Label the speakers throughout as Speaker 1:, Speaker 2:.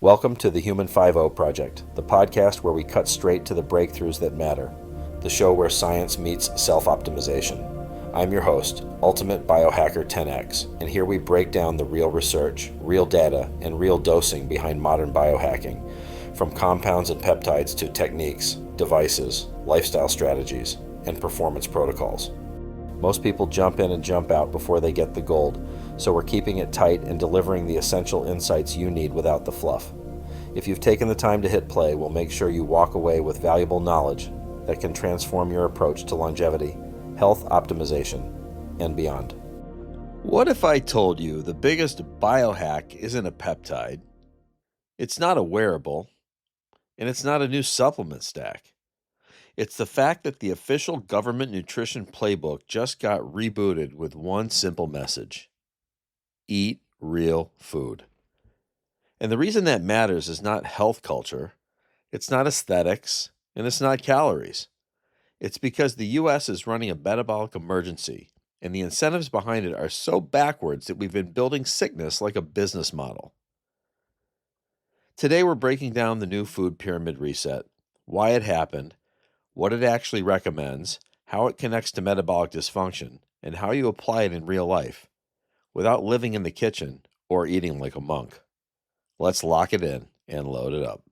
Speaker 1: Welcome to the Human 5.0 Project, the podcast where we cut straight to the breakthroughs that matter, the show where science meets self-optimization. I'm your host, Ultimate Biohacker 10X, and here we break down the real research, real data, and real dosing behind modern biohacking, from compounds and peptides to techniques, devices, lifestyle strategies, and performance protocols. Most people jump in and jump out before they get the gold, so we're keeping it tight and delivering the essential insights you need without the fluff. If you've taken the time to hit play, we'll make sure you walk away with valuable knowledge that can transform your approach to longevity, health optimization, and beyond.
Speaker 2: What if I told you the biggest biohack isn't a peptide, it's not a wearable, and it's not a new supplement stack? It's the fact that the official government nutrition playbook just got rebooted with one simple message: eat real food. And the reason that matters is not health culture, it's not aesthetics, and it's not calories. It's because the U.S. is running a metabolic emergency, and the incentives behind it are so backwards that we've been building sickness like a business model. Today we're breaking down the new food pyramid reset, why it happened, what it actually recommends, how it connects to metabolic dysfunction, and how you apply it in real life, without living in the kitchen or eating like a monk. Let's lock it in and load it up.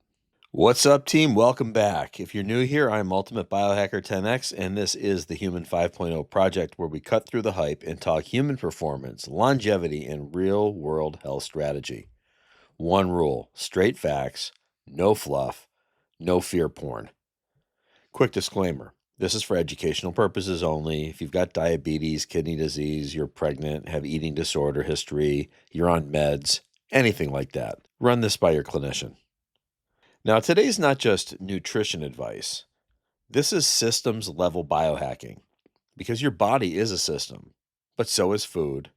Speaker 2: What's up, team? Welcome back. If you're new here, I'm Ultimate Biohacker 10X, and this is the Human 5.0 Project, where we cut through the hype and talk human performance, longevity, and real-world health strategy. One rule: straight facts, no fluff, no fear porn. Quick disclaimer: this is for educational purposes only. If you've got diabetes, kidney disease, you're pregnant, have eating disorder history, you're on meds, anything like that, run this by your clinician. Now, today's not just nutrition advice. This is systems-level biohacking, because your body is a system, but so is food,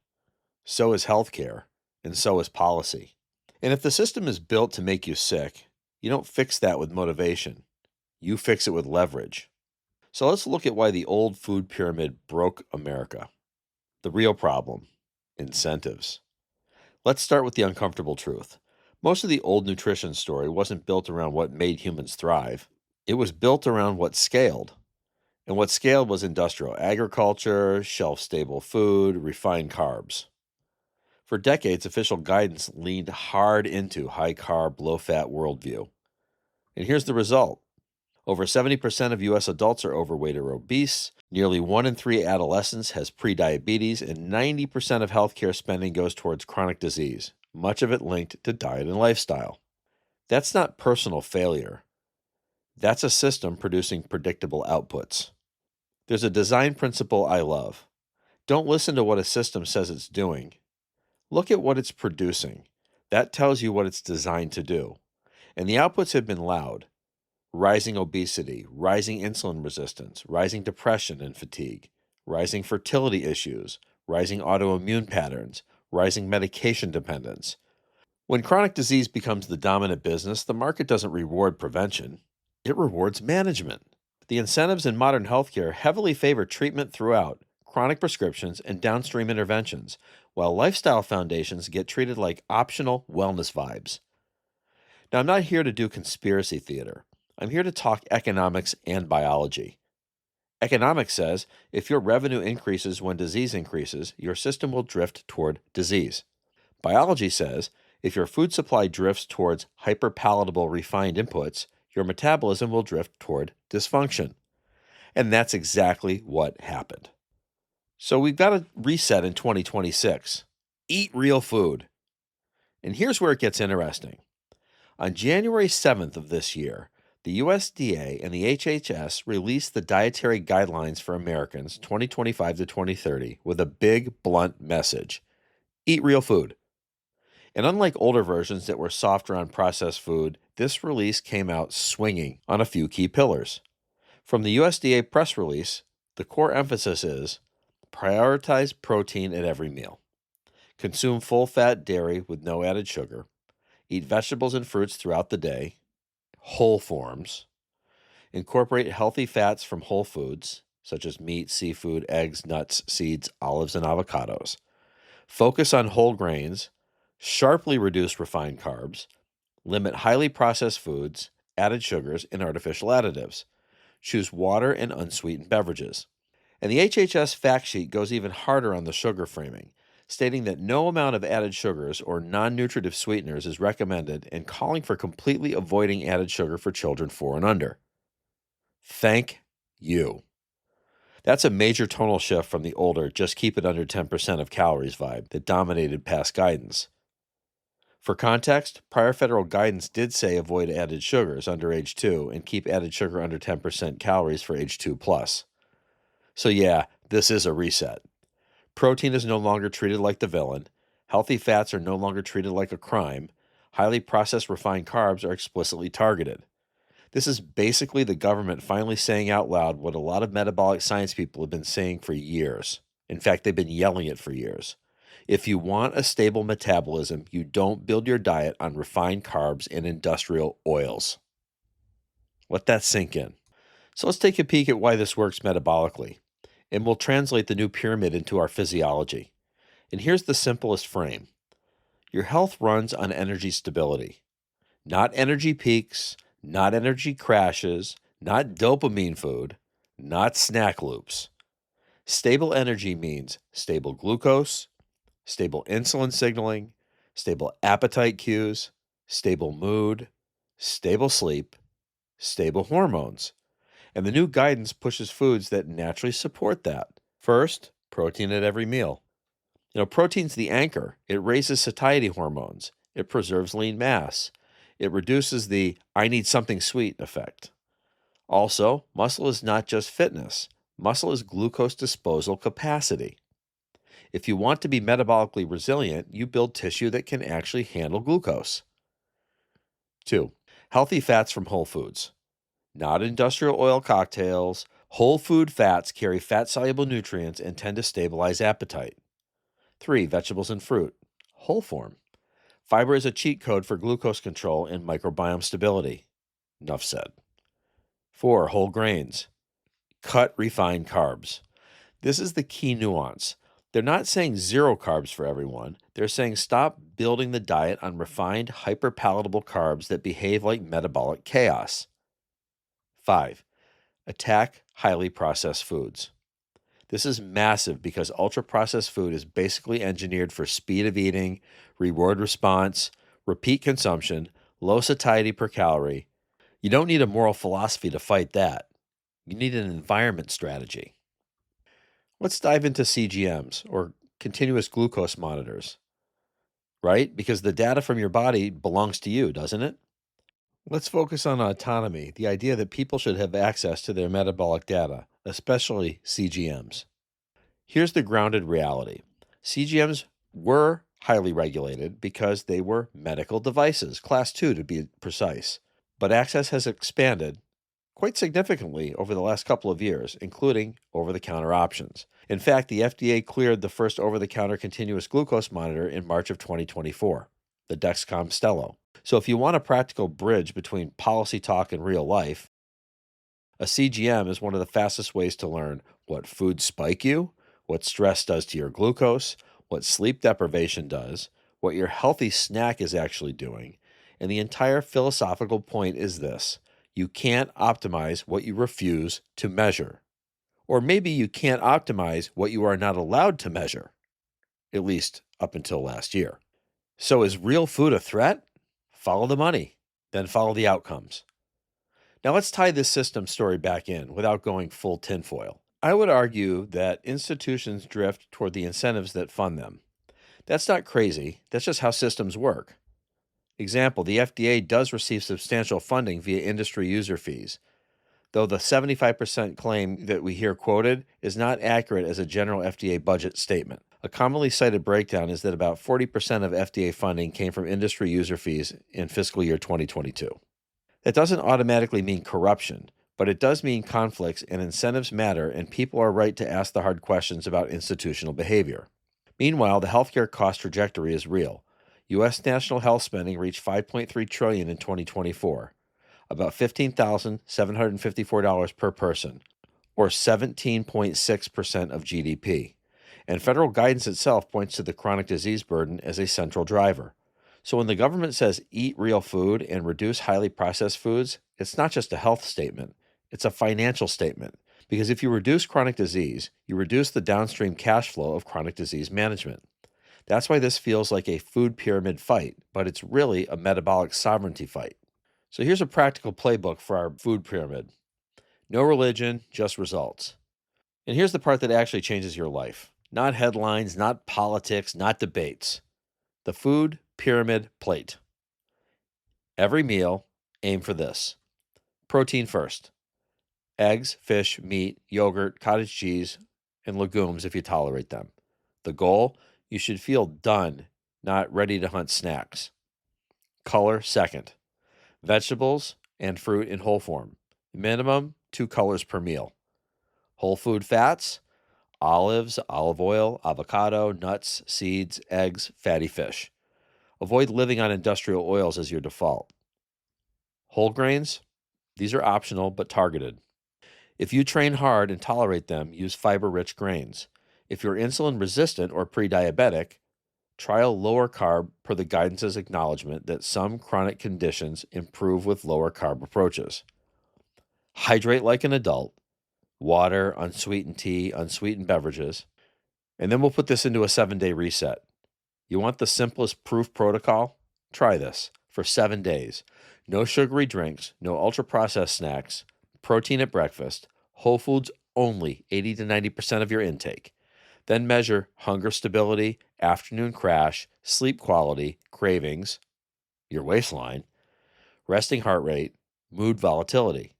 Speaker 2: so is healthcare, and so is policy. And if the system is built to make you sick, you don't fix that with motivation. You fix it with leverage. So let's look at why the old food pyramid broke America. The real problem: incentives. Let's start with the uncomfortable truth. Most of the old nutrition story wasn't built around what made humans thrive. It was built around what scaled. And what scaled was industrial agriculture, shelf-stable food, refined carbs. For decades, official guidance leaned hard into high-carb, low-fat worldview. And here's the result. Over 70% of U.S. adults are overweight or obese, nearly 1 in 3 adolescents has prediabetes, and 90% of healthcare spending goes towards chronic disease, much of it linked to diet and lifestyle. That's not personal failure. That's a system producing predictable outputs. There's a design principle I love. Don't listen to what a system says it's doing. Look at what it's producing. That tells you what it's designed to do. And the outputs have been loud. Rising obesity, rising insulin resistance, rising depression and fatigue, rising fertility issues, rising autoimmune patterns, rising medication dependence. When chronic disease becomes the dominant business, the market doesn't reward prevention. It rewards management. The incentives in modern healthcare heavily favor treatment throughout, chronic prescriptions, and downstream interventions, while lifestyle foundations get treated like optional wellness vibes. Now, I'm not here to do conspiracy theater. I'm here to talk economics and biology. Economics says if your revenue increases when disease increases, your system will drift toward disease. Biology says if your food supply drifts towards hyperpalatable refined inputs, your metabolism will drift toward dysfunction. And that's exactly what happened. So we've got to reset in 2026. Eat real food. And here's where it gets interesting. On January 7th of this year, the USDA and the HHS released the Dietary Guidelines for Americans 2025 to 2030 with a big, blunt message: eat real food. And unlike older versions that were softer on processed food, this release came out swinging on a few key pillars. From the USDA press release, the core emphasis is prioritize protein at every meal, consume full-fat dairy with no added sugar, eat vegetables and fruits throughout the day, whole forms, incorporate healthy fats from whole foods, such as meat, seafood, eggs, nuts, seeds, olives, and avocados. Focus on whole grains, sharply reduce refined carbs, Limit highly processed foods, added sugars, and artificial additives. Choose water and unsweetened beverages. And the HHS fact sheet goes even harder on the sugar framing, stating that no amount of added sugars or non-nutritive sweeteners is recommended and calling for completely avoiding added sugar for children 4 and under. Thank you. That's a major tonal shift from the older, just keep it under 10% of calories vibe that dominated past guidance. For context, prior federal guidance did say avoid added sugars under age 2 and keep added sugar under 10% calories for age 2 plus. So yeah, this is a reset. Protein is no longer treated like the villain. Healthy fats are no longer treated like a crime. Highly processed refined carbs are explicitly targeted. This is basically the government finally saying out loud what a lot of metabolic science people have been saying for years. In fact, they've been yelling it for years. If you want a stable metabolism, you don't build your diet on refined carbs and industrial oils. Let that sink in. So let's take a peek at why this works metabolically, and we'll translate the new pyramid into our physiology. And here's the simplest frame. Your health runs on energy stability, not energy peaks, not energy crashes, not dopamine food, not snack loops. Stable energy means stable glucose, stable insulin signaling, stable appetite cues, stable mood, stable sleep, stable hormones. And the new guidance pushes foods that naturally support that. First, protein at every meal. Protein's the anchor. It raises satiety hormones. It preserves lean mass. It reduces the I need something sweet effect. Also, muscle is not just fitness. Muscle is glucose disposal capacity. If you want to be metabolically resilient, you build tissue that can actually handle glucose. 2. Healthy fats from whole foods. Not industrial oil cocktails. Whole food fats carry fat-soluble nutrients and tend to stabilize appetite. 3. Vegetables and fruit. Whole form. Fiber is a cheat code for glucose control and microbiome stability. Enough said. 4. Whole grains. Cut refined carbs. This is the key nuance. They're not saying zero carbs for everyone. They're saying stop building the diet on refined, hyperpalatable carbs that behave like metabolic chaos. 5. Attack highly processed foods. This is massive because ultra-processed food is basically engineered for speed of eating, reward response, repeat consumption, low satiety per calorie. You don't need a moral philosophy to fight that. You need an environment strategy. Let's dive into CGMs, or continuous glucose monitors, right? Because the data from your body belongs to you, doesn't it? Let's focus on autonomy, the idea that people should have access to their metabolic data, especially CGMs. Here's the grounded reality. CGMs were highly regulated because they were medical devices, class 2 to be precise. But access has expanded quite significantly over the last couple of years, including over-the-counter options. In fact, the FDA cleared the first over-the-counter continuous glucose monitor in March of 2024, the Dexcom Stelo. So if you want a practical bridge between policy talk and real life, a CGM is one of the fastest ways to learn what foods spike you, what stress does to your glucose, what sleep deprivation does, what your healthy snack is actually doing. And the entire philosophical point is this: you can't optimize what you refuse to measure. Or maybe you can't optimize what you are not allowed to measure, at least up until last year. So is real food a threat? Follow the money, then follow the outcomes. Now let's tie this system story back in without going full tinfoil. I would argue that institutions drift toward the incentives that fund them. That's not crazy. That's just how systems work. Example, the FDA does receive substantial funding via industry user fees, though the 75% claim that we hear quoted is not accurate as a general FDA budget statement. A commonly cited breakdown is that about 40% of FDA funding came from industry user fees in fiscal year 2022. That doesn't automatically mean corruption, but it does mean conflicts and incentives matter, and people are right to ask the hard questions about institutional behavior. Meanwhile, the healthcare cost trajectory is real. U.S. national health spending reached $5.3 trillion in 2024, about $15,754 per person, or 17.6% of GDP. And federal guidance itself points to the chronic disease burden as a central driver. So when the government says eat real food and reduce highly processed foods, it's not just a health statement, it's a financial statement. Because if you reduce chronic disease, you reduce the downstream cash flow of chronic disease management. That's why this feels like a food pyramid fight, but it's really a metabolic sovereignty fight. So here's a practical playbook for our food pyramid. No religion, just results. And here's the part that actually changes your life. Not headlines, not politics, not debates. The food pyramid plate. Every meal, aim for this. Protein first. Eggs, fish, meat, yogurt, cottage cheese, and legumes if you tolerate them. The goal, you should feel done, not ready to hunt snacks. Color second. Vegetables and fruit in whole form. Minimum 2 colors per meal. Whole food fats, olives, olive oil, avocado, nuts, seeds, eggs, fatty fish. Avoid living on industrial oils as your default. Whole grains, these are optional but targeted. If you train hard and tolerate them, use fiber-rich grains. If you're insulin resistant or pre-diabetic, trial lower carb per the guidance's acknowledgement that some chronic conditions improve with lower carb approaches. Hydrate like an adult. Water, unsweetened tea, unsweetened beverages. And then we'll put this into a 7-day reset. You want the simplest proof protocol? Try this for 7 days. No sugary drinks, no ultra-processed snacks, protein at breakfast, whole foods only 80 to 90% of your intake. Then measure hunger stability, afternoon crash, sleep quality, cravings, your waistline, resting heart rate, mood volatility.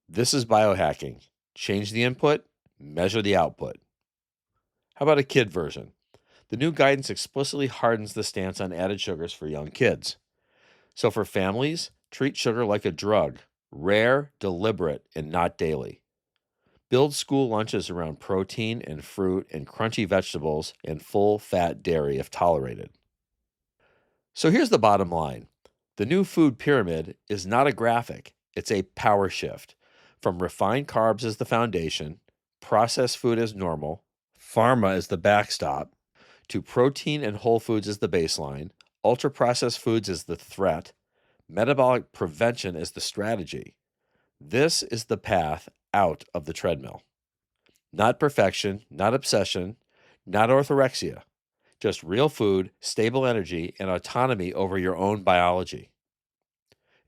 Speaker 2: This is biohacking. Change the input, measure the output. How about a kid version? The new guidance explicitly hardens the stance on added sugars for young kids. So for families, treat sugar like a drug, rare, deliberate, and not daily. Build school lunches around protein and fruit and crunchy vegetables and full-fat dairy if tolerated. So here's the bottom line. The new food pyramid is not a graphic. It's a power shift. From refined carbs as the foundation, processed food as normal, pharma as the backstop, to protein and whole foods as the baseline, ultra-processed foods as the threat, metabolic prevention as the strategy. This is the path out of the treadmill. Not perfection, not obsession, not orthorexia. Just real food, stable energy, and autonomy over your own biology.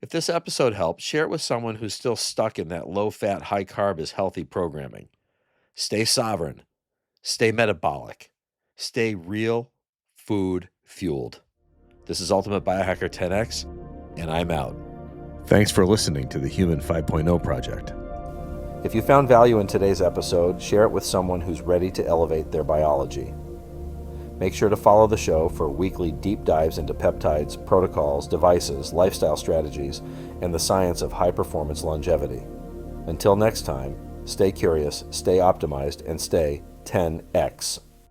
Speaker 2: If this episode helped, share it with someone who's still stuck in that low-fat, high-carb is healthy programming. Stay sovereign. Stay metabolic. Stay real food fueled. This is Ultimate Biohacker 10X, and I'm out. Thanks for listening to the Human 5.0 Project.
Speaker 1: If you found value in today's episode, share it with someone who's ready to elevate their biology. Make sure to follow the show for weekly deep dives into peptides, protocols, devices, lifestyle strategies, and the science of high-performance longevity. Until next time, stay curious, stay optimized, and stay 10X.